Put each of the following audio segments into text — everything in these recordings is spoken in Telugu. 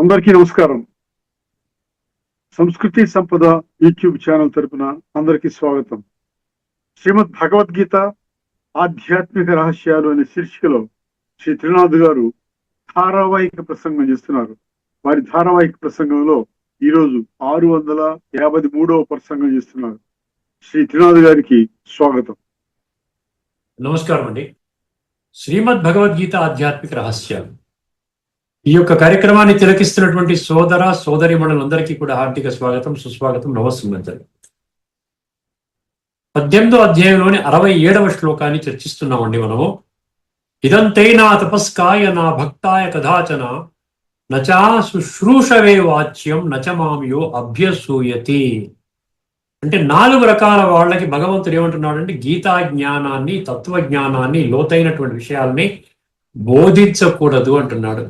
అందరికీ నమస్కారం. సంస్కృతి సంపద యూట్యూబ్ ఛానల్ తరపున అందరికీ స్వాగతం. శ్రీమద్ భగవద్గీత ఆధ్యాత్మిక రహస్యాలు అనే శీర్షికలో శ్రీ త్రినాథ్ గారు ధారావాహిక ప్రసంగం చేస్తున్నారు. వారి ధారావాహిక ప్రసంగంలో ఈరోజు 653వ ప్రసంగం చేస్తున్నారు. శ్రీ త్రినాథ్ గారికి స్వాగతం. నమస్కారం అండి. శ్రీమద్ భగవద్గీత ఆధ్యాత్మిక రహస్యాలు ఈ యొక్క కార్యక్రమాన్ని తిలకిస్తున్నటువంటి సోదర సోదరీమణులందరికీ కూడా హార్దిక స్వాగతం, సుస్వాగతం, నమస్సుమంజలు. 18వ అధ్యాయంలోని 67వ శ్లోకాన్ని చర్చిస్తున్నామండి మనము. ఇదంతే నా తపస్కాయ నా భక్తాయ కదాచన నచా శుశ్రూషవే వాచ్యం నచమామియో అభ్యసూయతి. అంటే 4 రకాల వాళ్ళకి భగవంతుడు ఏమంటున్నాడంటే గీతా జ్ఞానాన్ని, తత్వజ్ఞానాన్ని, లోతైనటువంటి విషయాల్ని బోధించకూడదు అంటున్నాడు.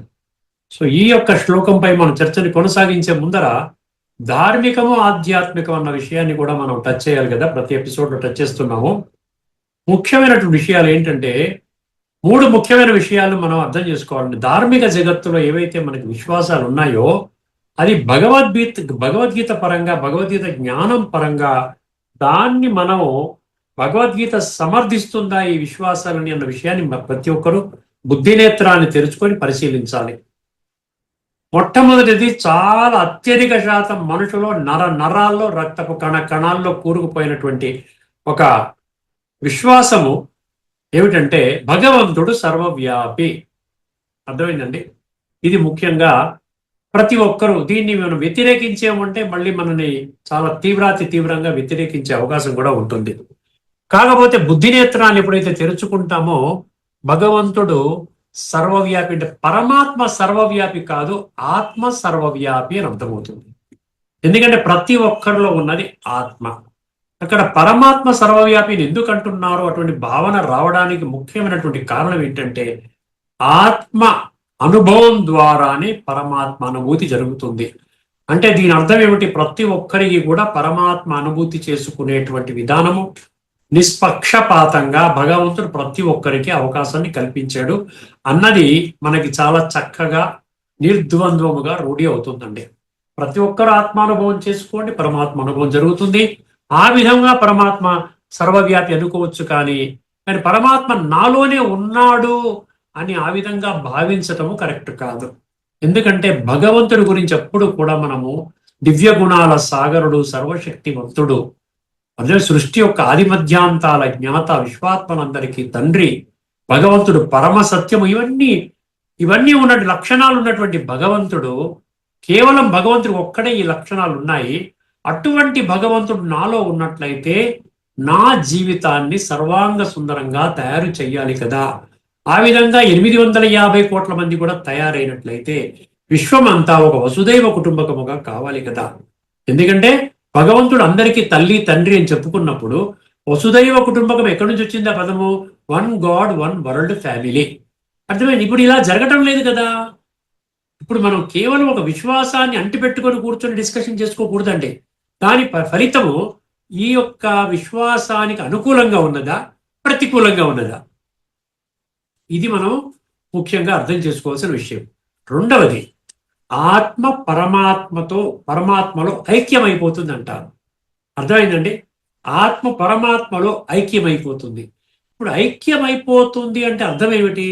సో ఈ యొక్క శ్లోకంపై మనం చర్చని కొనసాగించే ముందర ధార్మికము ఆధ్యాత్మికం అన్న విషయాన్ని కూడా మనం టచ్ చేయాలి కదా. ప్రతి ఎపిసోడ్లో టచ్ చేస్తున్నాము. ముఖ్యమైనటువంటి విషయాలు ఏంటంటే 3 ముఖ్యమైన విషయాలు మనం అర్థం చేసుకోవాలండి. ధార్మిక జగత్తులో ఏవైతే మనకి విశ్వాసాలు ఉన్నాయో అది భగవద్గీత పరంగా, భగవద్గీత జ్ఞానం పరంగా దాన్ని మనం భగవద్గీత సమర్థిస్తుందా ఈ విశ్వాసాలని అన్న విషయాన్ని ప్రతి ఒక్కరూ బుద్ధినేత్రాన్ని తెరుచుకొని పరిశీలించాలి. మొట్టమొదటిది, చాలా అత్యధిక శాతం మనుషులో నరాల్లో, రక్తపు కణాల్లో కూరుకుపోయినటువంటి ఒక విశ్వాసము ఏమిటంటే భగవంతుడు సర్వవ్యాపి. అర్థమైందండి? ఇది ముఖ్యంగా ప్రతి ఒక్కరూ దీన్ని మనం వ్యతిరేకించేమంటే మళ్ళీ మనని చాలా తీవ్రంగా వ్యతిరేకించే అవకాశం కూడా ఉంటుంది. కాకపోతే బుద్ధినేత్రాన్ని ఎప్పుడైతే తెరుచుకుంటామో భగవంతుడు సర్వవ్యాపి అంటే పరమాత్మ సర్వవ్యాపి కాదు, ఆత్మ సర్వవ్యాపి అని అర్థమవుతుంది. ఎందుకంటే ప్రతి ఒక్కరిలో ఉన్నది ఆత్మ. అక్కడ పరమాత్మ సర్వవ్యాపిని ఎందుకు అంటున్నారు? అటువంటి భావన రావడానికి ముఖ్యమైనటువంటి కారణం ఏంటంటే ఆత్మ అనుభవం ద్వారానే పరమాత్మ అనుభూతి జరుగుతుంది. అంటే దీని అర్థం ఏమిటి? ప్రతి ఒక్కరికి కూడా పరమాత్మ అనుభూతి చేసుకునేటువంటి విధానము నిష్పక్షపాతంగా భగవంతుడు ప్రతి ఒక్కరికి అవకాశాన్ని కల్పించాడు అన్నది మనకి చాలా చక్కగా నిర్ద్వంద్వముగా రూఢి అవుతుందండి. ప్రతి ఒక్కరు ఆత్మానుభవం చేసుకోండి, పరమాత్మ అనుభవం జరుగుతుంది. ఆ విధంగా పరమాత్మ సర్వవ్యాపి అనుకోవచ్చు. కానీ పరమాత్మ నాలోనే ఉన్నాడు అని ఆ విధంగా భావించటము కరెక్ట్ కాదు. ఎందుకంటే భగవంతుడి గురించి ఎప్పుడు కూడా మనము దివ్య గుణాల సాగరుడు, సర్వశక్తివంతుడు, అదే సృష్టి యొక్క ఆది మధ్యాంతాల జ్ఞాత, విశ్వాత్మనందరికీ తండ్రి, భగవంతుడు పరమ సత్యము, ఇవన్నీ ఉన్నటువంటి లక్షణాలు ఉన్నటువంటి భగవంతుడు, కేవలం భగవంతుడు ఒక్కడే ఈ లక్షణాలు ఉన్నాయి. అటువంటి భగవంతుడు నాలో ఉన్నట్లయితే నా జీవితాన్ని సర్వాంగ సుందరంగా తయారు చెయ్యాలి కదా. ఆ విధంగా 850 కోట్ల మంది కూడా తయారైనట్లయితే విశ్వమంతా ఒక వసుదైవ కుటుంబకముగా కావాలి కదా. ఎందుకంటే భగవంతుడు అందరికీ తల్లి తండ్రి అని చెప్పుకున్నప్పుడు వసుదైవ కుటుంబకం ఎక్కడి నుంచి వచ్చింది ఆ పదము? 1 గాడ్ 1 వరల్డ్ ఫ్యామిలీ. అర్థమైంది? ఇప్పుడు ఇలా జరగటం లేదు కదా. ఇప్పుడు మనం కేవలం ఒక విశ్వాసాన్ని అంటిపెట్టుకొని కూర్చొని డిస్కషన్ చేసుకోకూడదండి. దాని ఫలితము ఈ యొక్క విశ్వాసానికి అనుకూలంగా ఉన్నదా, ప్రతికూలంగా ఉన్నదా, ఇది మనం ముఖ్యంగా అర్థం చేసుకోవాల్సిన విషయం. రెండవది, ఆత్మ పరమాత్మలో ఐక్యమైపోతుంది అంటారు. అర్థమైందండి? ఆత్మ పరమాత్మలో ఐక్యమైపోతుంది. ఇప్పుడు ఐక్యమైపోతుంది అంటే అర్థం ఏమిటి?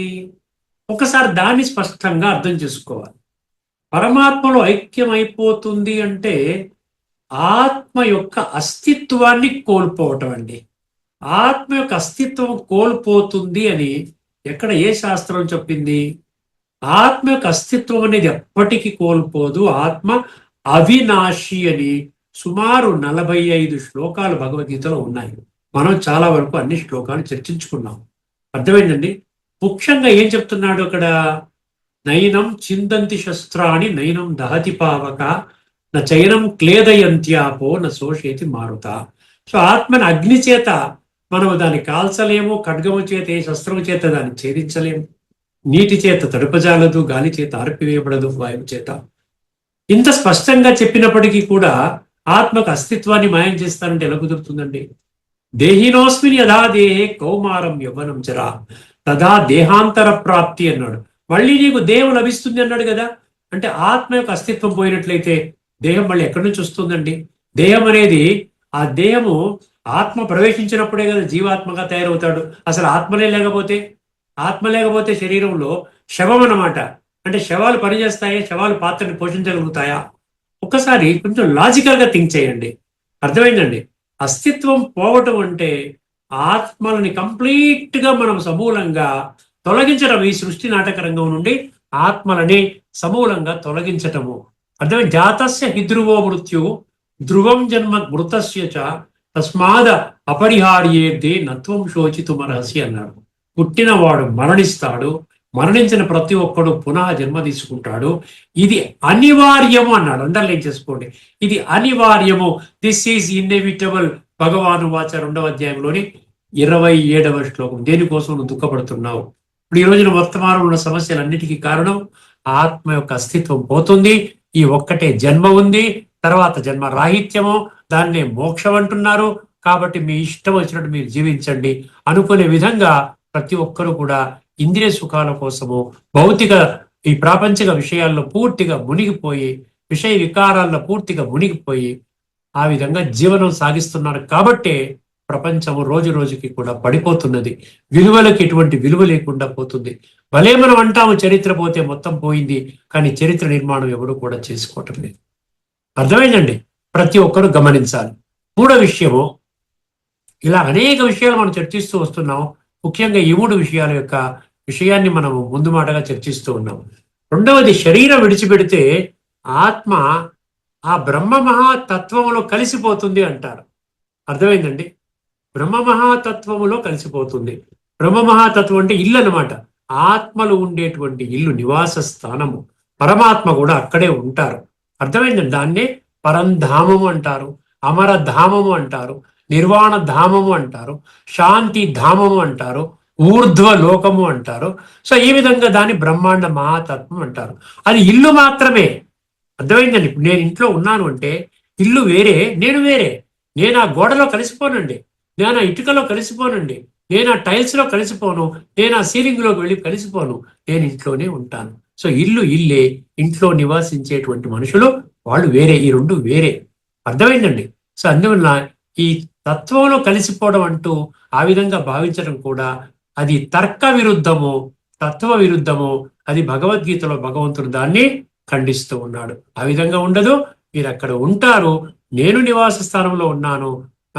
ఒకసారి దాన్ని స్పష్టంగా అర్థం చేసుకోవాలి. పరమాత్మలో ఐక్యమైపోతుంది అంటే ఆత్మ యొక్క అస్తిత్వాన్ని కోల్పోవటం అండి. ఆత్మ యొక్క అస్తిత్వం కోల్పోతుంది అని ఎక్కడ ఏ శాస్త్రం చెప్పింది? ఆత్మ యొక్క అస్తిత్వం అనేది ఎప్పటికీ కోల్పోదు. ఆత్మ అవినాశి అని సుమారు 45 శ్లోకాలు భగవద్గీతలో ఉన్నాయి. మనం చాలా వరకు అన్ని శ్లోకాలు చర్చించుకున్నాం. అర్థమైందండి? ముఖ్యంగా ఏం చెప్తున్నాడు అక్కడ? నైనం చిందంతి శస్త్రాన్ని నైనం దహతి పావక నా చైనం క్లేదయంత్యాపో నా శోషేతి మారుత. సో ఆత్మని అగ్ని చేత మనం దాన్ని కాల్చలేము, ఖడ్గము చేత, ఏ శస్త్రము చేత దాన్ని ఛేదించలేము, నీటి చేత తడుపజాలదు, గాలి చేత ఆర్పివేయబడదు, వాయువు చేత. ఇంత స్పష్టంగా చెప్పినప్పటికీ కూడా ఆత్మకు అస్తిత్వాన్ని మాయం చేస్తానంటే ఎలా కుదురుతుందండి? దేహినోస్మిన్ యథా దేహే కౌమారం యవ్వనం చరా తదా దేహాంతర ప్రాప్తి అన్నాడు. మళ్ళీ నీకు దేహం లభిస్తుంది అన్నాడు కదా. అంటే ఆత్మ యొక్క అస్తిత్వం పోయినట్లయితే దేహం మళ్ళీ ఎక్కడి నుంచి వస్తుందండి? దేహం అనేది, ఆ దేహము ఆత్మ ప్రవేశించినప్పుడే కదా జీవాత్మగా తయారవుతాడు. అసలు ఆత్మనే లేకపోతే, ఆత్మ లేకపోతే శరీరంలో శవం అన్నమాట. అంటే శవాలు పనిచేస్తాయా? శవాలు పాత్రని పోషించగలుగుతాయా? ఒక్కసారి కొంచెం లాజికల్ గా థింక్ చేయండి. అర్థమైందండి? అస్తిత్వం పోవటం అంటే ఆత్మలని కంప్లీట్ గా మనం సమూలంగా తొలగించడం. ఈ సృష్టి నాటక రంగం నుండి ఆత్మలని సమూలంగా తొలగించటము. అర్థమైంది? జాతస్య హిధ్రువో మృత్యు ధ్రువం జన్మ మృతస్య చ తస్మాద అపరిహార్యేద్దే నత్వం శోచితుమర్హసి అన్నాడు. పుట్టినవాడు మరణిస్తాడు, మరణించిన ప్రతి ఒక్కడు పునః జన్మ తీసుకుంటాడు. ఇది అనివార్యము అన్నాడు. అండర్లైన్ చేసుకోండి, ఇది అనివార్యము. This is inevitable. భగవాను వాచ 2వ అధ్యాయంలోని 27వ శ్లోకం. దేనికోసం నువ్వు దుఃఖపడుతున్నావు? ఇప్పుడు ఈ రోజున వర్తమానంలో ఉన్న సమస్యలన్నిటికీ కారణం ఆత్మ యొక్క అస్తిత్వం పోతుంది. ఈ ఒక్కటే జన్మ ఉంది, తర్వాత జన్మ రాహిత్యము, దాన్నే మోక్షం అంటున్నారు. కాబట్టి మీ ఇష్టం వచ్చినట్టు మీరు జీవించండి అనుకునే విధంగా ప్రతి ఒక్కరూ కూడా ఇంద్రియ సుఖాల కోసము, భౌతిక ఈ ప్రాపంచిక విషయాల్లో పూర్తిగా మునిగిపోయి, విషయ వికారాల్లో పూర్తిగా మునిగిపోయి ఆ విధంగా జీవనం సాగిస్తున్నారు. కాబట్టే ప్రపంచం రోజు రోజుకి కూడా పడిపోతున్నది. విలువలకు ఎటువంటి విలువ లేకుండా పోతుంది. భలే మనం అంటాము చరిత్ర పోతే మొత్తం పోయింది, కానీ చరిత్ర నిర్మాణం ఎవరు కూడా చేసుకోవటం లేదు. అర్థమైందండి? ప్రతి ఒక్కరూ గమనించాలి. 3వ విషయము, ఇలా అనేక విషయాలు మనం చర్చిస్తూ వస్తున్నాం. ముఖ్యంగా ఈ 3 విషయాల యొక్క విషయాన్ని మనము ముందు మాటగా చర్చిస్తూ ఉన్నాం. 2వది, శరీరం విడిచిపెడితే ఆత్మ ఆ బ్రహ్మ మహాతత్వములో కలిసిపోతుంది అంటారు. అర్థమైందండి? బ్రహ్మ మహాతత్వములో కలిసిపోతుంది. బ్రహ్మ మహాతత్వం అంటే ఇల్లు అన్నమాట. ఆత్మలు ఉండేటువంటి ఇల్లు, నివాస స్థానము. పరమాత్మ కూడా అక్కడే ఉంటారు. అర్థమైందండి? దాన్నే పరంధామము అంటారు, అమరధామము అంటారు, నిర్వాణ ధామము అంటారు, శాంతి ధామము అంటారు, ఊర్ధ్వ లోకము అంటారు. సో ఈ విధంగా దాన్ని బ్రహ్మాండ మహాతత్వం అంటారు. అది ఇల్లు మాత్రమే. అర్థమైందండి? ఇప్పుడు నేను ఇంట్లో ఉన్నాను అంటే ఇల్లు వేరే, నేను వేరే. నేను ఆ గోడలో కలిసిపోనండి, నేను ఆ ఇటుకలో కలిసిపోనండి, నేను ఆ టైల్స్ లో కలిసిపోను, నేను ఆ సీలింగ్ లోకి వెళ్ళి కలిసిపోను. నేను ఇంట్లోనే ఉంటాను. సో ఇల్లు ఇల్లే, ఇంట్లో నివాసించేటువంటి మనుషులు వాళ్ళు వేరే. ఈ 2 వేరే. అర్థమైందండి? సో అందువల్ల ఈ తత్వంలో కలిసిపోవడం అంటూ ఆ విధంగా భావించడం కూడా అది తర్క విరుద్ధము, తత్వ విరుద్ధము. అది భగవద్గీతలో భగవంతుడు దాన్ని ఖండిస్తూ ఉన్నాడు. ఆ విధంగా ఉండదు. మీరు అక్కడ ఉంటారు, నేను నివాస స్థానంలో ఉన్నాను.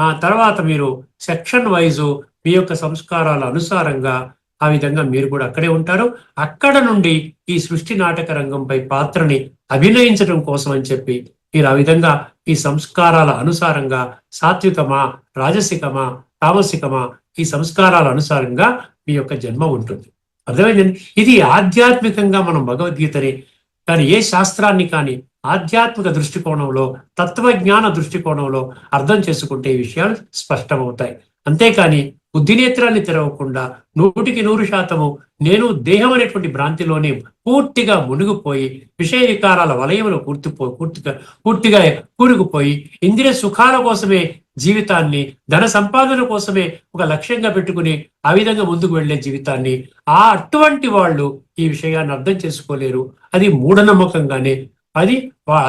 ఆ తర్వాత మీరు సెక్షన్ వైజు మీ యొక్క సంస్కారాల అనుసారంగా ఆ విధంగా మీరు కూడా అక్కడే ఉంటారు. అక్కడ నుండి ఈ సృష్టి నాటక రంగంపై పాత్రని అభినయించడం కోసం అని చెప్పి మీరు ఆ విధంగా ఈ సంస్కారాల అనుసారంగా సాత్వికమా, రాజసికమా, తామసికమా, ఈ సంస్కారాల అనుసారంగా మీ యొక్క జన్మ ఉంటుంది. అర్థమైందండి? ఇది ఆధ్యాత్మికంగా మనం భగవద్గీతని కానీ ఏ శాస్త్రాన్ని కానీ ఆధ్యాత్మిక దృష్టికోణంలో, తత్వజ్ఞాన దృష్టికోణంలో అర్థం చేసుకుంటే ఈ విషయాలు స్పష్టమవుతాయి. అంతేకాని బుద్ధినేత్రాన్ని తెరవకుండా 100% నేను దేహం అనేటువంటి భ్రాంతిలోనే పూర్తిగా మునిగిపోయి, విషయ వికారాల వలయంలో పూర్తిగా కూరుకుపోయి, ఇంద్రియ సుఖాల కోసమే జీవితాన్ని, ధన సంపాదన కోసమే ఒక లక్ష్యంగా పెట్టుకుని ఆ విధంగా ముందుకు వెళ్లే జీవితాన్ని, అటువంటి వాళ్ళు ఈ విషయాన్ని అర్థం చేసుకోలేరు. అది మూఢనమ్మకంగానే,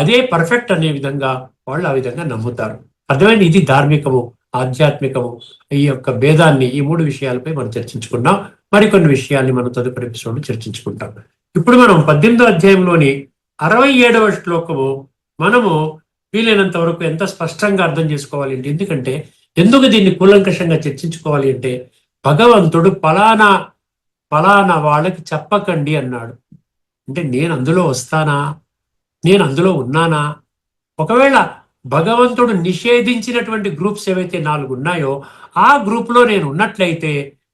అదే పర్ఫెక్ట్ అనే విధంగా వాళ్ళు ఆ విధంగా నమ్ముతారు. అర్థమైంది? ఇది ధార్మికము, ఆధ్యాత్మికము. ఈ యొక్క భేదాన్ని ఈ 3 విషయాలపై మనం చర్చించుకున్నాం. మరికొన్ని విషయాల్ని మనం తదుపరి ఎపిసోడ్ చర్చించుకుంటాం. ఇప్పుడు మనం 18వ అధ్యాయంలోని 67వ శ్లోకము మనము వీలైనంత వరకు ఎంత స్పష్టంగా అర్థం చేసుకోవాలి అంటే, ఎందుకంటే ఎందుకు దీన్ని కూలంకషంగా చర్చించుకోవాలి అంటే, భగవంతుడు ఫలానా వాళ్ళకి చెప్పకండి అన్నాడు. అంటే నేను అందులో వస్తానా? నేను అందులో ఉన్నానా? ఒకవేళ భగవంతుడు నిషేధించినటువంటి గ్రూప్స్ ఏవైతే 4 ఉన్నాయో ఆ గ్రూప్ లో నేను ఉన్నట్లయితే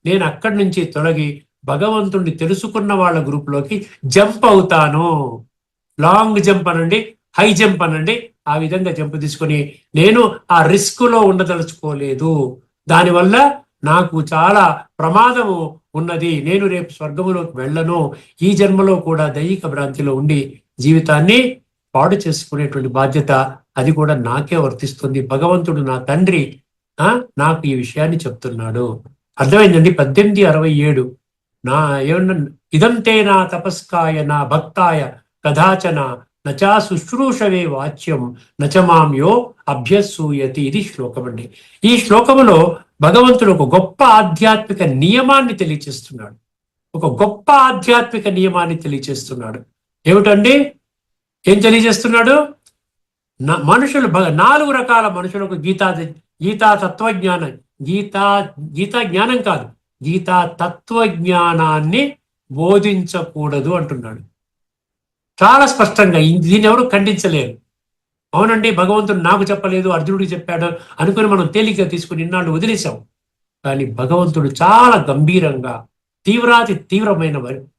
నేను అక్కడి నుంచి తొలగి భగవంతుడిని తెలుసుకున్న వాళ్ళ గ్రూప్ లోకి జంప్ అవుతాను. లాంగ్ జంప్ అనండి, హై జంప్ అనండి, ఆ విధంగా జంప్ తీసుకొని నేను ఆ రిస్క్ లో ఉండదలుచుకోలేదు. దానివల్ల నాకు చాలా ప్రమాదము ఉన్నది. నేను రేపు స్వర్గములోకి వెళ్ళను. ఈ జన్మలో కూడా దైహిక భ్రాంతిలో ఉండి జీవితాన్ని పాడు చేసుకునేటువంటి బాధ్యత అది కూడా నాకే వర్తిస్తుంది. భగవంతుడు నా తండ్రి నాకు ఈ విషయాన్ని చెప్తున్నాడు. అర్థమైందండి? 18:67 ఏమన్నా, ఇదంతే నా తపస్కాయ నా భక్తాయ కదాచన నచా శుశ్రూషవే వాచ్యం నచమామ్యో అభ్యసూయతి. ఇది శ్లోకం అండి. ఈ శ్లోకములో భగవంతుడు ఒక గొప్ప ఆధ్యాత్మిక నియమాన్ని తెలియచేస్తున్నాడు. ఒక గొప్ప ఆధ్యాత్మిక నియమాన్ని తెలియచేస్తున్నాడు. ఏమిటండి? ఏం తెలియజేస్తున్నాడు? మనుషులు 4 రకాల మనుషులకు గీతా తత్వజ్ఞానం, గీతా జ్ఞానం కాదు, గీతా తత్వజ్ఞానాన్ని బోధించకూడదు అంటున్నాడు చాలా స్పష్టంగా. దీన్ని ఎవరు ఖండించలేరు. అవునండి, భగవంతుడు నాకు చెప్పలేదు, అర్జునుడికి చెప్పాడు అనుకుని మనం తేలిగ్గా తీసుకుని ఇన్నాళ్ళు వదిలేశాం. కానీ భగవంతుడు చాలా గంభీరంగా తీవ్రమైన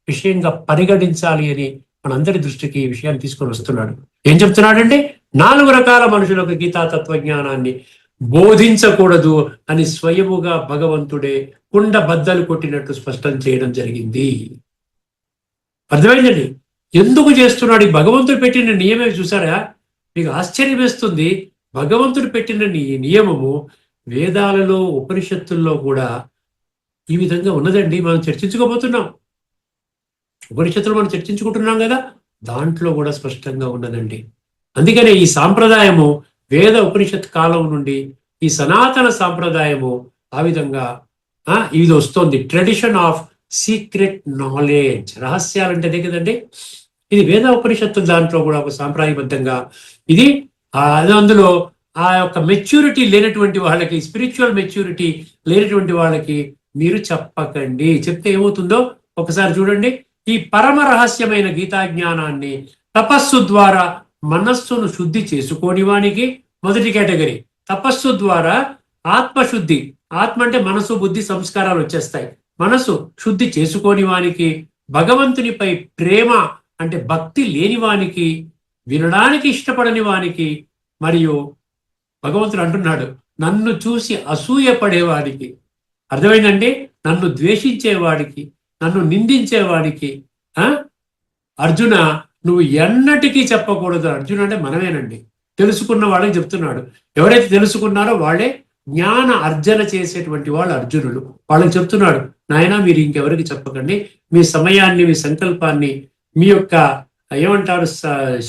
విషయంగా పరిగణించాలి అని మనందరి దృష్టికి ఈ విషయాన్ని తీసుకొని వస్తున్నాడు. ఏం చెప్తున్నాడండి? 4 రకాల మనుషులకు గీతా తత్వజ్ఞానాన్ని బోధించకూడదు అని స్వయముగా భగవంతుడే కుండ బద్దలు కొట్టినట్టు స్పష్టం చేయడం జరిగింది. అర్థమైందండి ఎందుకు చేస్తున్నాడు? ఈ భగవంతుడు పెట్టిన నియమే చూసారా? మీకు ఆశ్చర్యం వేస్తుంది. భగవంతుడు పెట్టిన నియమము వేదాలలో ఉపనిషత్తుల్లో కూడా ఈ విధంగా ఉన్నదండి. మనం చర్చించుకోబోతున్నాం. ఉపనిషత్తులు మనం చర్చించుకుంటున్నాం కదా, దాంట్లో కూడా స్పష్టంగా ఉన్నదండి. అందుకనే ఈ సాంప్రదాయము వేద ఉపనిషత్ కాలం నుండి ఈ సనాతన సాంప్రదాయము ఆ విధంగా ఇది వస్తుంది. ట్రెడిషన్ ఆఫ్ సీక్రెట్ నాలెడ్జ్, రహస్యాలంటే అదే కదండి. ఇది వేద ఉపనిషత్తు దాంట్లో కూడా ఒక సాంప్రదాయబద్ధంగా ఇది అందులో ఆ యొక్క మెచ్యూరిటీ లేనటువంటి వాళ్ళకి, స్పిరిచువల్ మెచ్యూరిటీ లేనటువంటి వాళ్ళకి మీరు చెప్పకండి. చెప్తే ఏమవుతుందో ఒకసారి చూడండి. ఈ పరమ రహస్యమైన గీతా జ్ఞానాన్ని తపస్సు ద్వారా మనస్సును శుద్ధి చేసుకోని వానికి మొదటి కేటగిరీ. తపస్సు ద్వారా ఆత్మశుద్ధి, ఆత్మ అంటే మనసు, బుద్ధి, సంస్కారాలు వచ్చేస్తాయి. మనసు శుద్ధి చేసుకోని వానికి, భగవంతునిపై ప్రేమ అంటే భక్తి లేని వానికి, వినడానికి ఇష్టపడని వానికి, మరియు భగవంతుడు అంటున్నాడు నన్ను చూసి అసూయపడేవాడికి, అర్థమైందండి, నన్ను ద్వేషించేవాడికి, నన్ను నిందించేవాడికి అర్జున నువ్వు ఎన్నటికీ చెప్పకూడదు. అర్జున అంటే మనమేనండి, తెలుసుకున్న వాళ్ళకి చెప్తున్నాడు. ఎవరైతే తెలుసుకున్నారో వాళ్ళే జ్ఞాన అర్జన చేసేటువంటి వాళ్ళు అర్జునులు. వాళ్ళకి చెప్తున్నాడు, నాయన మీరు ఇంకెవరికి చెప్పకండి. మీ సమయాన్ని, మీ సంకల్పాన్ని, మీ యొక్క ఏమంటారు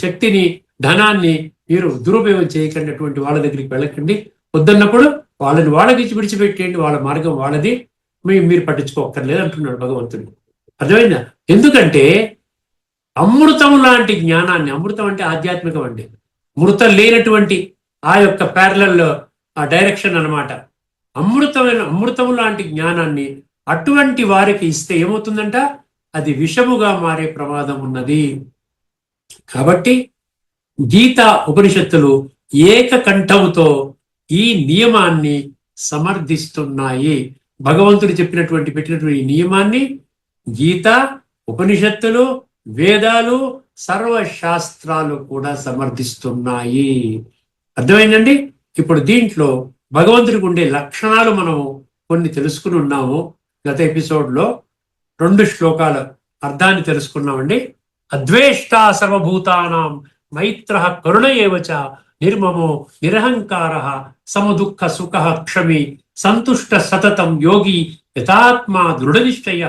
శక్తిని, ధనాన్ని మీరు దురుపయోగం చేయకండి. వాళ్ళ దగ్గరికి వెళ్ళకండి. వద్దన్నప్పుడు వాళ్ళకి విడిచిపెట్టేయండి. వాళ్ళ మార్గం వాళ్ళది, మీరు పట్టించుకోక్కర్లేదు అంటున్నాడు భగవంతుడు. అర్థమైందా? ఎందుకంటే అమృతం లాంటి జ్ఞానాన్ని, అమృతం అంటే ఆధ్యాత్మికం అండి, మృతం లేనటువంటి ఆ యొక్క ప్యారలల్ డైరెక్షన్ అన్నమాట. అమృతం లాంటి జ్ఞానాన్ని అటువంటి వారికి ఇస్తే ఏమవుతుందంట? అది విషముగా మారే ప్రమాదం ఉన్నది. కాబట్టి గీతా ఉపనిషత్తులు ఏకకంఠముతో ఈ నియమాన్ని సమర్థిస్తున్నాయి. భగవంతుడు పెట్టినటువంటి ఈ నియమాన్ని గీత, ఉపనిషత్తులు, వేదాలు, సర్వశాస్త్రాలు కూడా సమర్థిస్తున్నాయి. అర్థమైందండి? ఇప్పుడు దీంట్లో భగవంతుడికి ఉండే లక్షణాలు మనం కొన్ని తెలుసుకుని ఉన్నాము. గత ఎపిసోడ్లో 2 శ్లోకాల అర్థాన్ని తెలుసుకున్నామండి. అద్వేష్ట సర్వభూతానాం మైత్ర కరుణ ఏవచ నిర్మమో నిరహంకార సమదుఃఖ సుఖ క్షమి సంతుష్ట సతతం యోగి యథాత్మా దృఢనిశ్చయ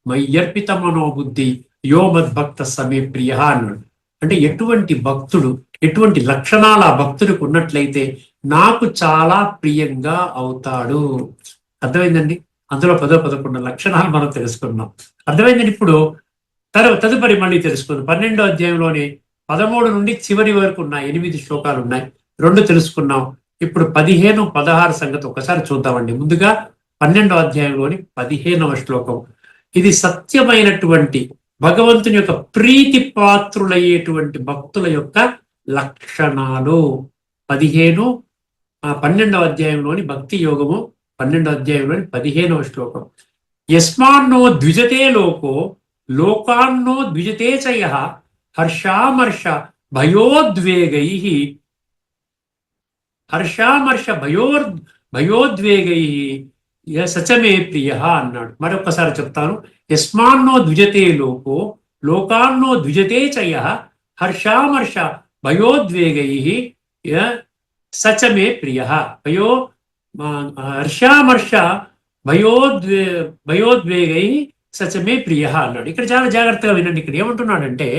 మయ్యర్పిత మనోబుద్ధి యో మద్భక్త సమే ప్రియ అన్నాడు. అంటే ఎటువంటి భక్తుడు, ఎటువంటి లక్షణాలు ఆ భక్తుడికి ఉన్నట్లయితే నాకు చాలా ప్రియంగా అవుతాడు. అర్థమైందండి? అందులో 10-11 లక్షణాలు మనం తెలుసుకున్నాం. అర్థమైందండి? ఇప్పుడు తదుపరి మళ్ళీ తెలుసుకుందాం. 12వ అధ్యాయంలోని 13 నుండి చివరి వరకు ఉన్నాయి 8 శ్లోకాలు ఉన్నాయి. 2 తెలుసుకున్నాం. ఇప్పుడు 15, 16 సంగతి ఒకసారి చూద్దామండి. ముందుగా 12వ అధ్యాయంలోని 15వ శ్లోకం. ఇది సత్యమైనటువంటి భగవంతుని యొక్క ప్రీతి పాత్రులయ్యేటువంటి భక్తుల యొక్క లక్షణాలు. 12వ అధ్యాయంలోని భక్తి యోగము 12వ అధ్యాయంలోని 15వ శ్లోకం. యస్మాన్నో ద్విజతే లోకో లోకాన్నో ద్విజతే చ యః హర్షామర్ష భయోద్వేగై సచమే ప్రియ అన్నాడు. మరొకసారి చెప్తాను. యస్మాన్నో ద్విజతే లోకో లోకాన్నో ద్విజతే చ యః హర్షామర్ష భయోద్వేగై సచమే ప్రియ. హర్షామర్ష భయోద్వేగై సచమే ప్రియ అన్నాడు. ఇక్కడ చాలా జాగ్రత్తగా వినండి. ఇక్కడ ఏమంటున్నాడంటే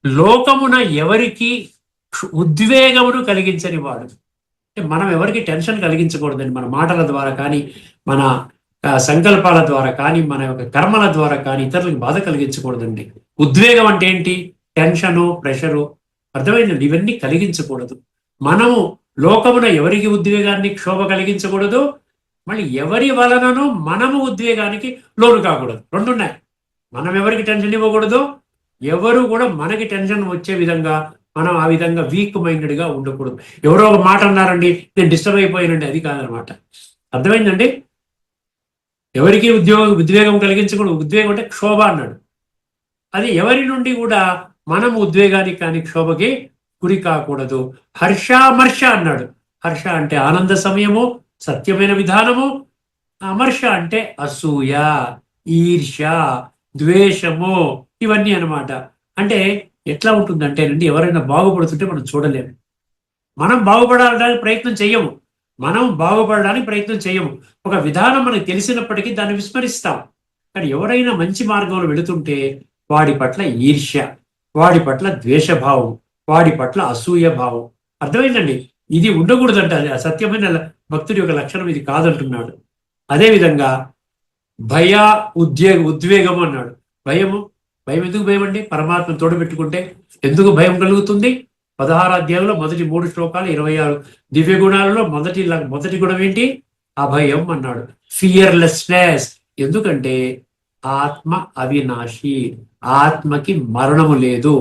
లోకమున ఎవరికి ఉద్వేగమును కలిగించని వాడు. మనం ఎవరికి టెన్షన్ కలిగించకూడదండి, మన మాటల ద్వారా కానీ, మన సంకల్పాల ద్వారా కానీ, మన యొక్క కర్మల ద్వారా కానీ ఇతరులకు బాధ కలిగించకూడదండి. ఉద్వేగం అంటే ఏంటి? టెన్షను, ప్రెషరు, అర్థమైందండి, ఇవన్నీ కలిగించకూడదు. మనము లోకమున ఎవరికి ఉద్వేగాన్ని, క్షోభ కలిగించకూడదు. మళ్ళీ ఎవరి వలనను మనము ఉద్వేగానికి లోను కాకూడదు. రెండున్నాయి. మనం ఎవరికి టెన్షన్ ఇవ్వకూడదు, ఎవరు కూడా మనకి టెన్షన్ వచ్చే విధంగా మనం ఆ విధంగా వీక్ మైండెడ్గా ఉండకూడదు. ఎవరో ఒక మాట అన్నారండి, నేను డిస్టర్బ్ అయిపోయానండి, అది కాదనమాట. అర్థమైందండి? ఎవరికి ఉద్వేగం కలిగించకూడదు. ఉద్వేగం అంటే క్షోభ అన్నాడు. అది ఎవరి నుండి కూడా మనం ఉద్వేగానికి కానీ క్షోభకి గురి కాకూడదు. హర్షామర్ష అన్నాడు. హర్ష అంటే ఆనంద సమయము, సత్యమైన విధానము. అమర్ష అంటే అసూయ, ఈర్ష్య, ద్వేషము, ఇవన్నీ అన్నమాట. అంటే ఎట్లా ఉంటుందంటేనండి, ఎవరైనా బాగుపడుతుంటే మనం చూడలేము, మనం బాగుపడడానికి ప్రయత్నం చేయము, ఒక విధానం మనకు తెలిసినప్పటికీ దాన్ని విస్మరిస్తాం. కానీ ఎవరైనా మంచి మార్గంలో వెళుతుంటే వాడి పట్ల ఈర్ష్య, వాడి పట్ల ద్వేషభావం, వాడి పట్ల అసూయ భావం. అర్థమైందండి? ఇది ఉండకూడదంట. అది అసత్యమైన భక్తుడి యొక్క లక్షణం ఇది కాదంటున్నాడు. అదేవిధంగా భయ, ఉద్వేగము అన్నాడు. భయం ఎందుకు భయం అండి? పరమాత్మను తోడుపెట్టుకుంటే ఎందుకు భయం కలుగుతుంది? 16 అధ్యాయంలో మొదటి 3 శ్లోకాలు, 26 దివ్య గుణాలలో మొదటి గుణం ఏంటి? అభయం అన్నాడు. ఫియర్లెస్నెస్. ఎందుకంటే ఆత్మ అవినాశి, ఆత్మకి మరణము లేదు.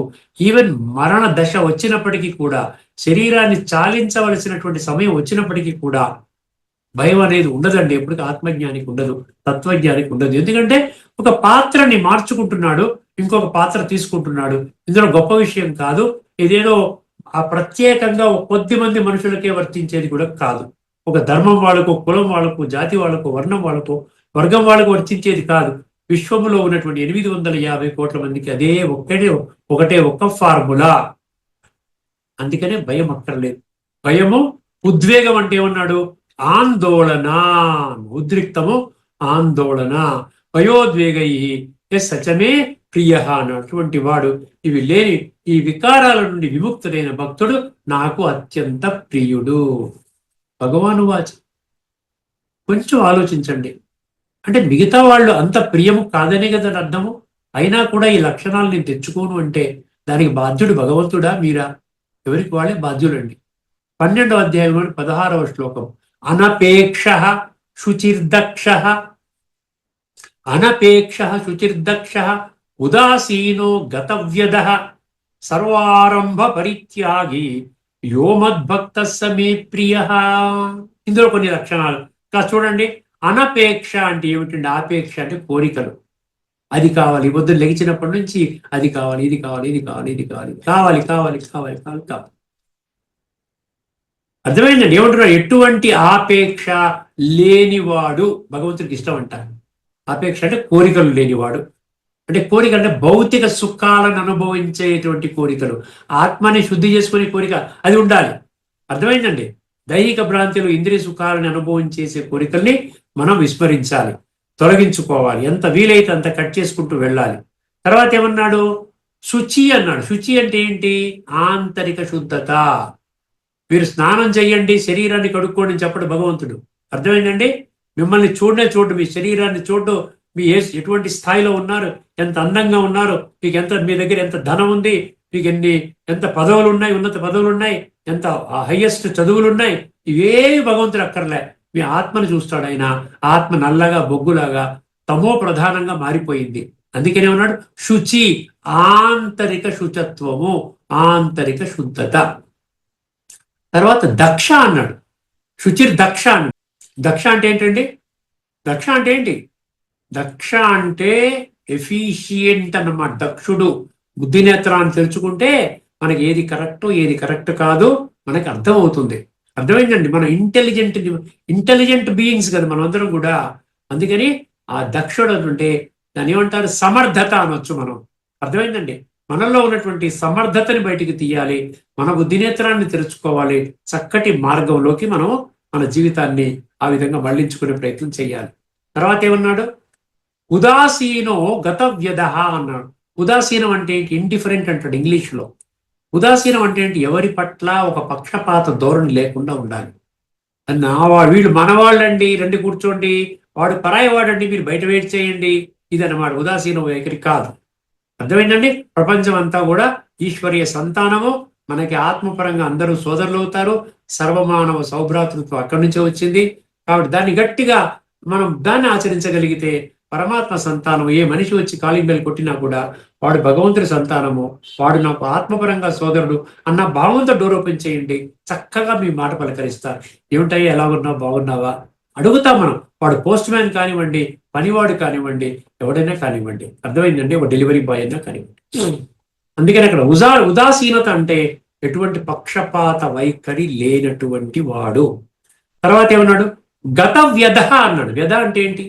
ఈవెన్ మరణ దశ వచ్చినప్పటికీ కూడా, శరీరాన్ని చాలించవలసినటువంటి సమయం వచ్చినప్పటికీ కూడా భయం అనేది ఉండదండి. ఎప్పటికీ ఆత్మజ్ఞానికి ఉండదు, తత్వజ్ఞానికి ఉండదు. ఎందుకంటే ఒక పాత్రని మార్చుకుంటున్నాడు, ఇంకొక పాత్ర తీసుకుంటున్నాడు. ఇందులో గొప్ప విషయం కాదు. ఇదేదో ఆ ప్రత్యేకంగా కొద్ది మంది మనుషులకే వర్తించేది కూడా కాదు. ఒక ధర్మం వాళ్ళకు, కులం వాళ్ళకు, జాతి వాళ్ళకు, వర్ణం వాళ్ళకు, వర్గం వాళ్ళకు వర్తించేది కాదు. విశ్వములో ఉన్నటువంటి 850 కోట్ల మందికి అదే ఒక్క ఫార్ములా. అందుకనే భయం అక్కర్లేదు. భయము, ఉద్వేగం అంటే ఏమన్నాడు? ఆందోళన, ఉద్రిక్తము, ఆందోళన. భయోద్వేగై సచమే ప్రియ అన్నటువంటి వాడు, ఇవి లేని ఈ వికారాల నుండి విముక్తుడైన భక్తుడు నాకు అత్యంత ప్రియుడు. భగవాను వాచ్. కొంచెం ఆలోచించండి. అంటే మిగతా వాళ్ళు అంత ప్రియము కాదనే కదా అర్థము. అయినా కూడా ఈ లక్షణాలు నేను తెచ్చుకోను అంటే దానికి బాధ్యుడు భగవంతుడా, మీరా? ఎవరికి వాళ్ళే బాధ్యులండి. 12వ అధ్యాయం 16వ శ్లోకం. అనపేక్ష శుచిర్దక్ష, ఉదాసీనో గతవ్యద, సర్వారంభ పరిత్యాగి యో మద్భక్త సమే ప్రియ. ఇందులో కొన్ని లక్షణాలు చూడండి. అనపేక్ష అంటే ఏమిటండి? ఆపేక్ష అంటే కోరికలు. అది కావాలి, పొద్దున్న లెగిచినప్పటి నుంచి అది కావాలి, ఇది కావాలి, ఇది కావాలి, ఇది కావాలి, కావాలి కావాలి కావాలి కావాలి కావాలి. అర్థమైందండి? ఏమంటున్నారు? ఎటువంటి ఆపేక్ష లేనివాడు భగవంతుడికి ఇష్టం అంటారు. ఆపేక్ష అంటే కోరికలు లేనివాడు. అంటే కోరిక అంటే భౌతిక సుఖాలను అనుభవించేటువంటి కోరికలు, ఆత్మని శుద్ధి చేసుకునే కోరిక అది ఉండాలి. అర్థమైందండి? దైహిక భ్రాంతిలో ఇంద్రియ సుఖాలను అనుభవించేసే కోరికల్ని మనం విస్మరించాలి, తొలగించుకోవాలి. ఎంత వీలైతే అంత కట్ చేసుకుంటూ వెళ్ళాలి. తర్వాత ఏమన్నాడు? శుచి అన్నాడు. శుచి అంటే ఏంటి? ఆంతరిక శుద్ధత. మీరు స్నానం చేయండి, శరీరాన్ని కడుక్కోండి అని చెప్పడు భగవంతుడు. అర్థమైందండి? మిమ్మల్ని చూడు, మీ శరీరాన్ని చూడు, మీ ఎటువంటి స్థాయిలో ఉన్నారు, ఎంత అందంగా ఉన్నారు, మీ దగ్గర ఎంత ధనం ఉంది, మీకు ఎంత పదవులు ఉన్నాయి, ఉన్నత పదవులు ఉన్నాయి, ఎంత హైయెస్ట్ చదువులు ఉన్నాయి, ఇవేవి భగవంతుడు అక్కర్లే. మీ ఆత్మను చూస్తాడు ఆయన. ఆత్మ నల్లగా, బొగ్గులాగా, తమో ప్రధానంగా మారిపోయింది. అందుకనే ఉన్నాడు శుచి, ఆంతరిక శుచత్వము, ఆంతరిక శుద్ధత. తర్వాత దక్ష అన్నాడు. శుచిర్ దక్ష అన్నాడు. దక్ష అంటే ఏంటండి? దక్ష అంటే ఏంటి? దక్ష అంటే ఎఫిషియంట్ అన్నమాట. దక్షుడు. బుద్ధి నేత్రాన్ని తెలుసుకుంటే మనకి ఏది కరెక్ట్, ఏది కరెక్ట్ కాదు మనకి అర్థమవుతుంది. అర్థమైందండి? మనం ఇంటెలిజెంట్ బీయింగ్స్ కదా మనం అందరం కూడా. అందుకని ఆ దక్షుడు అంటే దాన్ని ఏమంటారు? సమర్థత అనొచ్చు మనం. అర్థమైందండి? మనలో ఉన్నటువంటి సమర్థతని బయటికి తీయాలి, మన బుద్ధినేత్రాన్ని తెరుచుకోవాలి, చక్కటి మార్గంలోకి మనం మన జీవితాన్ని ఆ విధంగా మళ్లించుకునే ప్రయత్నం చేయాలి. తర్వాత ఏమన్నాడు? ఉదాసీనో గతవ్యద అన్నాడు. ఉదాసీనం అంటే ఏంటి? ఇండిఫరెంట్ అంటాడు ఇంగ్లీష్లో. ఉదాసీనం అంటే ఏంటి? ఎవరి పట్ల ఒక పక్షపాత ధోరణి లేకుండా ఉండాలి. వీళ్ళు మనవాళ్ళండి, రండి కూర్చోండి, వాడు పరాయి వాడండి, మీరు బయట వెయిట్ చేయండి, ఇదన్నమాట ఉదాసీన వైఖరి కాదు. అర్థమైందండి? ప్రపంచం అంతా కూడా ఈశ్వరీయ సంతానము, మనకి ఆత్మపరంగా అందరూ సోదరులు అవుతారు, సర్వమానవ సౌభ్రాతృత్వం అక్కడి నుంచే వచ్చింది. కాబట్టి దాన్ని గట్టిగా మనం దాన్ని ఆచరించగలిగితే పరమాత్మ సంతానం, ఏ మనిషి వచ్చి కాలింగ్ బెల్ కొట్టినా కూడా వాడు భగవంతుడి సంతానము, వాడు నాకు ఆత్మపరంగా సోదరుడు అన్న భావంతో డోర్ ఓపెన్ చేయండి, చక్కగా మీ మాట పలకరిస్తారు. ఏమిటయ్యా, ఎలా ఉన్నావు, బాగున్నావా అడుగుతాం మనం. వాడు పోస్ట్ మ్యాన్ కానివ్వండి, పనివాడు కానివ్వండి, ఎవడైనా కానివ్వండి. అర్థమైందండి? ఒక డెలివరీ బాయ్ అయినా కానివ్వండి. అందుకని అక్కడ ఉదాసీనత అంటే ఎటువంటి పక్షపాత వైఖరి లేనటువంటి వాడు. తర్వాత ఏమన్నాడు? గత వ్యధ అన్నాడు. వ్యధ అంటే ఏంటి?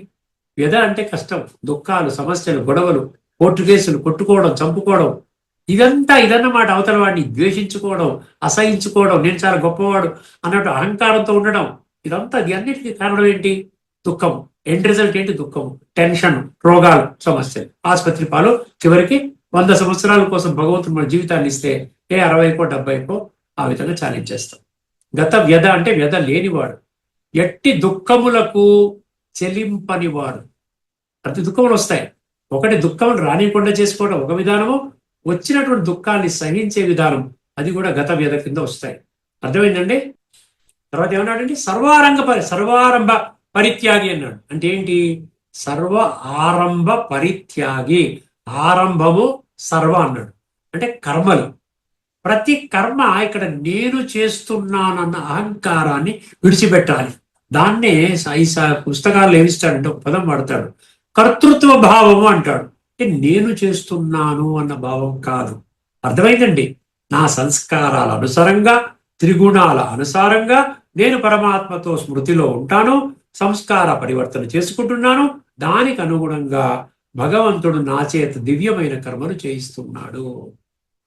వ్యధ అంటే కష్టం, దుఃఖాలు, సమస్యలు, గొడవలు, కోర్టు కేసులు, కొట్టుకోవడం, చంపుకోవడం, ఇదన్నమాట. అవతల వాడిని ద్వేషించుకోవడం, అసహించుకోవడం, నేను చాలా గొప్పవాడు అన్నట్టు అహంకారంతో ఉండడం, ఇది అన్నిటికీ కారణం ఏంటి? దుఃఖం. ఎండ్ రిజల్ట్ ఏంటి? దుఃఖం, టెన్షన్, రోగాలు, సమస్యలు, ఆసుపత్రి పాలు. చివరికి 100 సంవత్సరాల కోసం భగవంతుడు మన జీవితాన్ని ఇస్తే 60కో 70కో ఆ విధంగా చాలించేస్తాం. గత వ్యధ అంటే వ్యధ లేనివాడు, ఎట్టి దుఃఖములకు చెలింపనివాడు. ప్రతి దుఃఖములు వస్తాయి. ఒకటి దుఃఖములు రానియకుండా చేసుకోవడం ఒక విధానము, వచ్చినటువంటి దుఃఖాన్ని సహించే విధానం అది కూడా గత వ్యధ కింద వస్తాయి. అర్థమైందండి? తర్వాత ఏమన్నాడండి? సర్వారంభ పరిత్యాగి అన్నాడు. అంటే ఏంటి? సర్వ ఆరంభ పరిత్యాగి. ఆరంభము సర్వ అన్నాడు అంటే కర్మలు. ప్రతి కర్మ ఇక్కడ నేను చేస్తున్నానన్న అహంకారాన్ని విడిచిపెట్టాలి. దాన్నే పుస్తకాల్లో ఏమిస్తాడంటే ఒక పదం వాడతాడు, కర్తృత్వ భావము అంటాడు. అంటే నేను చేస్తున్నాను అన్న భావం కాదు. అర్థమైందండి? నా సంస్కారాల అనుసారంగా, త్రిగుణాల అనుసారంగా నేను పరమాత్మతో స్మృతిలో ఉంటాను, సంస్కార పరివర్తన చేసుకుంటున్నాను. దానికి అనుగుణంగా భగవంతుడు నా చేత దివ్యమైన కర్మలు చేయిస్తున్నాడు.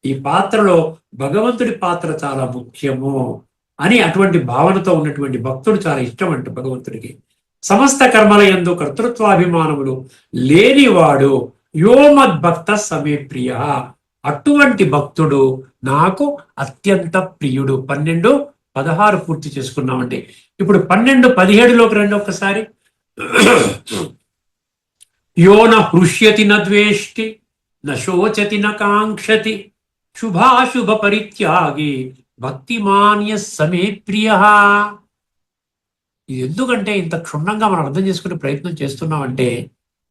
ఈ పాత్రలో భగవంతుడి పాత్ర చాలా ముఖ్యము అని అటువంటి భావనతో ఉన్నటువంటి భక్తుడు చాలా ఇష్టం అంట భగవంతుడికి. సమస్త కర్మల యందు కర్తృత్వాభిమానములు లేనివాడు యోమద్భక్త సమే ప్రియ. అటువంటి భక్తుడు నాకు అత్యంత ప్రియుడు. 12, 16 పూర్తి చేసుకున్నామండి. ఇప్పుడు 12, 17లోకి రండి ఒక్కసారి. యో న హృష్యతి న ద్వేష్టి న శోచతి న కాంక్షతి శుభాశుభ పరిత్యాగి భక్తిమాన్య సమే ప్రియ. ఇది ఎందుకంటే ఇంత క్షుణ్ణంగా మనం అర్థం చేసుకునే ప్రయత్నం చేస్తున్నామంటే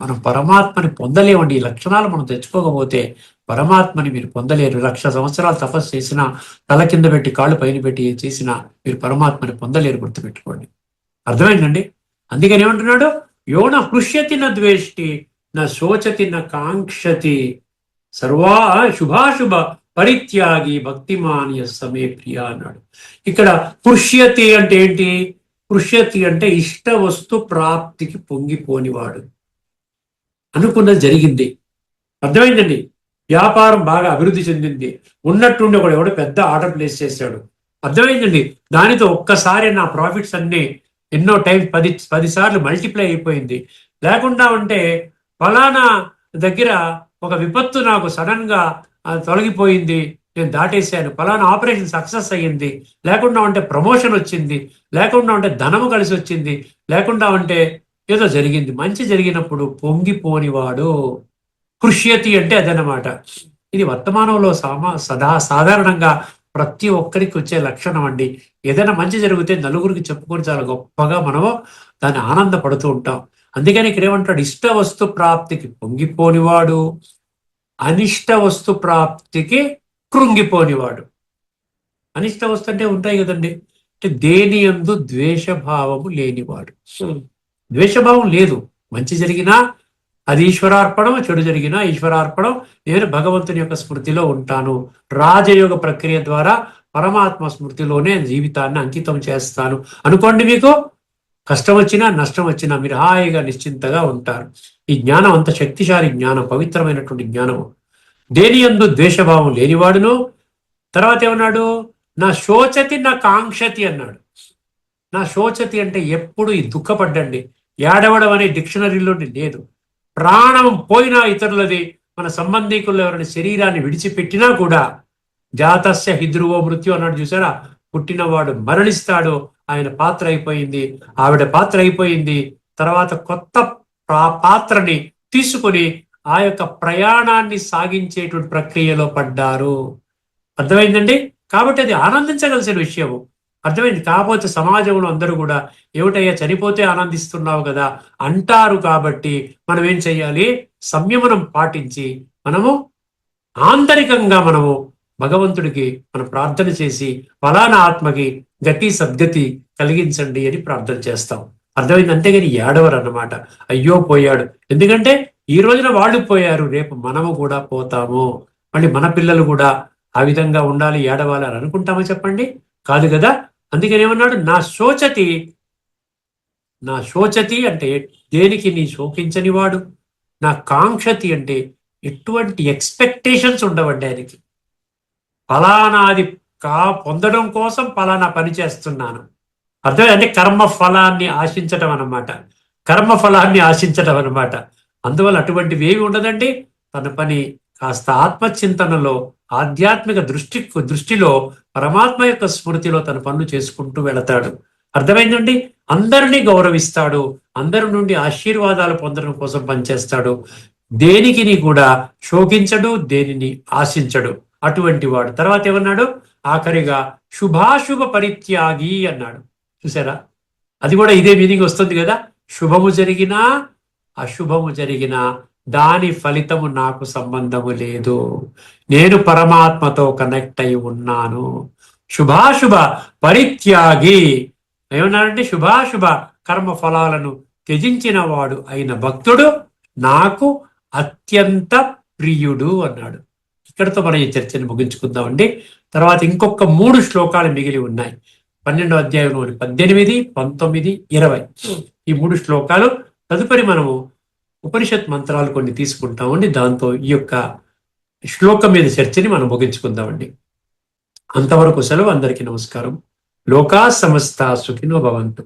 మనం పరమాత్మని పొందలేమండి. ఈ లక్షణాలు మనం తెచ్చుకోకపోతే పరమాత్మని మీరు పొందలేరు. 1,00,000 సంవత్సరాలు తపస్సు చేసినా, తల కింద పెట్టి కాళ్ళు పైన పెట్టి చేసినా మీరు పరమాత్మని పొందలేరు. గుర్తుపెట్టుకోండి. అర్థమైందండి? అందుకని ఏమంటున్నాడు? యోన హృష్యతి న ద్వేష్టి న శోచతి న కాంక్షతి శుభాశుభ పరిత్యాగి భక్తిమాన్య సమే ప్రియ అన్నాడు. ఇక్కడ హృష్యతి అంటే ఏంటి? హృష్యతి అంటే ఇష్ట వస్తు ప్రాప్తికి పొంగిపోనివాడు. అనుకున్నది జరిగింది. అర్థమైందండి? వ్యాపారం బాగా అభివృద్ధి చెందింది, ఉన్నట్టుండి ఎవడో పెద్ద ఆర్డర్ ప్లేస్ చేశాడు. అర్థమైందండి? దానితో ఒక్కసారి నా ప్రాఫిట్స్ అన్ని ఎన్నో టైం 10 సార్లు మల్టిప్లై అయిపోయింది. లేకుండా ఉంటే ఫలానా దగ్గర ఒక విపత్తు నాకు సడన్ గా తొలగిపోయింది, నేను దాటేశాను, ఫలానా ఆపరేషన్ సక్సెస్ అయ్యింది, లేకుండా ఉంటే ప్రమోషన్ వచ్చింది, లేకుండా ఉంటే ధనము కలిసి వచ్చింది, లేకుండా ఉంటే ఏదో జరిగింది. మంచి జరిగినప్పుడు పొంగిపోనివాడు హృష్యతి అంటే అదనమాట. ఇది వర్తమానంలో సాధారణంగా ప్రతి ఒక్కరికి వచ్చే లక్షణం అండి. ఏదైనా మంచి జరిగితే నలుగురికి చెప్పుకొని చాలా గొప్పగా మనము దాన్ని ఆనందపడుతూ ఉంటాం. అందుకని ఇక్కడ ఏమంటాడు? ఇష్ట వస్తు ప్రాప్తికి పొంగిపోనివాడు, అనిష్ట వస్తు ప్రాప్తికి కృంగిపోనివాడు. అనిష్ట వస్తు అంటే ఉంటాయి కదండి, అంటే దేని యందు ద్వేషభావము లేనివాడు. ద్వేషభావం లేదు. మంచి జరిగినా అది ఈశ్వరార్పణం, చెడు జరిగినా ఈశ్వరార్పణం. నేను భగవంతుని యొక్క స్మృతిలో ఉంటాను. రాజయోగ ప్రక్రియ ద్వారా పరమాత్మ స్మృతిలోనే జీవితాన్ని అంకితం చేస్తాను అనుకోండి. మీకు కష్టం వచ్చినా నష్టం వచ్చినా మీరు హాయిగా నిశ్చింతగా ఉంటారు. ఈ జ్ఞానం అంత శక్తిశాలి జ్ఞానం, పవిత్రమైనటువంటి జ్ఞానం. దేని యందు ద్వేషభావం లేనివాడును. తర్వాత ఏమన్నాడు? నా శోచతి నా కాంక్షతి అన్నాడు. నా శోచతి అంటే ఎప్పుడు ఈ దుఃఖపడ్డండి. ఏడవడం అనే డిక్షనరీలో లేదు. ప్రాణం పోయినా ఇతరులది, మన సంబంధికులు ఎవరైనా శరీరాన్ని విడిచిపెట్టినా కూడా జాతస్య హిద్రువో మృత్యు అన్నాడు చూసారా, పుట్టినవాడు మరణిస్తాడు, ఆయన పాత్ర అయిపోయింది, ఆవిడ పాత్ర అయిపోయింది, తర్వాత కొత్త పాత్రని తీసుకొని ఆ యొక్క ప్రయాణాన్ని సాగించేటువంటి ప్రక్రియలో పడ్డారు. అర్థమైందండి? కాబట్టి అది ఆనందించగలిసిన విషయము. అర్థమైంది. కాకపోతే సమాజంలో అందరూ కూడా ఏమిటయ్యా చనిపోతే ఆనందిస్తున్నావు కదా అంటారు. కాబట్టి మనం ఏం చెయ్యాలి? సంయమనం పాటించి మనము ఆంతరికంగా మనము భగవంతుడికి మనం ప్రార్థన చేసి ఫలానా ఆత్మకి గతి సద్గతి కలిగించండి అని ప్రార్థన చేస్తాం. అర్థమైంది? అంతేగాని ఏడవరు అన్నమాట. అయ్యో పోయాడు. ఎందుకంటే ఈ రోజున వాళ్ళు పోయారు, రేపు మనము కూడా పోతాము, మళ్ళీ మన పిల్లలు కూడా ఆ విధంగా ఉండాలి, ఏడవాలి అని అనుకుంటామా చెప్పండి? కాదు కదా. అందుకని ఏమన్నాడు? నా శోచతి అంటే దేనికి నీ శోకించని వాడు, నా కాంక్షతి అంటే ఎటువంటి ఎక్స్పెక్టేషన్స్ ఉండవండి ఆయనకి. ఫలానాది పొందడం కోసం ఫలానా పని చేస్తున్నాను. అర్థం అంటే కర్మ ఫలాన్ని ఆశించటం అన్నమాట. అందువల్ల అటువంటివి ఏమి ఉండదండి. తన పని కాస్త ఆత్మచింతనలో, ఆధ్యాత్మిక దృష్టిలో, పరమాత్మ యొక్క స్మృతిలో తన పనులు చేసుకుంటూ వెళతాడు. అర్థమైందండి? అందరినీ గౌరవిస్తాడు, అందరి నుండి ఆశీర్వాదాలు పొందడం కోసం పనిచేస్తాడు, దేనికి కూడా శోకించడు, దేనిని ఆశించడు, అటువంటి వాడు. తర్వాత ఏమన్నాడు? ఆఖరిగా శుభాశుభ పరిత్యాగి అన్నాడు. చూసారా? అది కూడా ఇదే మీనింగ్ వస్తుంది కదా. శుభము జరిగినా అశుభము జరిగినా దాని ఫలితము నాకు సంబంధము లేదు, నేను పరమాత్మతో కనెక్ట్ అయి ఉన్నాను. శుభాశుభ పరిత్యాగి ఏమన్నాడంటే శుభాశుభ కర్మ ఫలాలను త్యజించిన వాడు అయిన భక్తుడు నాకు అత్యంత ప్రియుడు అన్నాడు. ఇక్కడతో మనం ఈ చర్చని ముగించుకుందామండి. తర్వాత ఇంకొక 3 శ్లోకాలు మిగిలి ఉన్నాయి. 12వ అధ్యాయంలోని 18, 19, 20 ఈ 3 శ్లోకాలు. తదుపరి మనము ఉపనిషత్ మంత్రాలు కొన్ని తీసుకుంటామండి. దాంతో ఈ యొక్క శ్లోకం మీద చర్చని మనం ముగించుకుందామండి. అంతవరకు సెలవు. అందరికీ నమస్కారం. లోకా సమస్త సుఖినో భవంతు.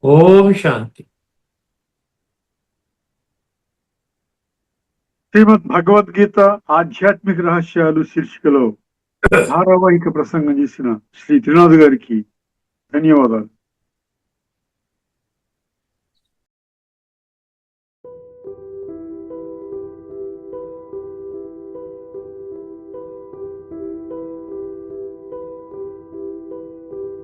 ఓం శాంతి. శ్రీమద్ భగవద్గీత ఆధ్యాత్మిక రహస్యాలు శీర్షికలో ధారావాహిక ప్రసంగం చేసిన శ్రీ త్రినాథ్ గారికి ధన్యవాదాలు.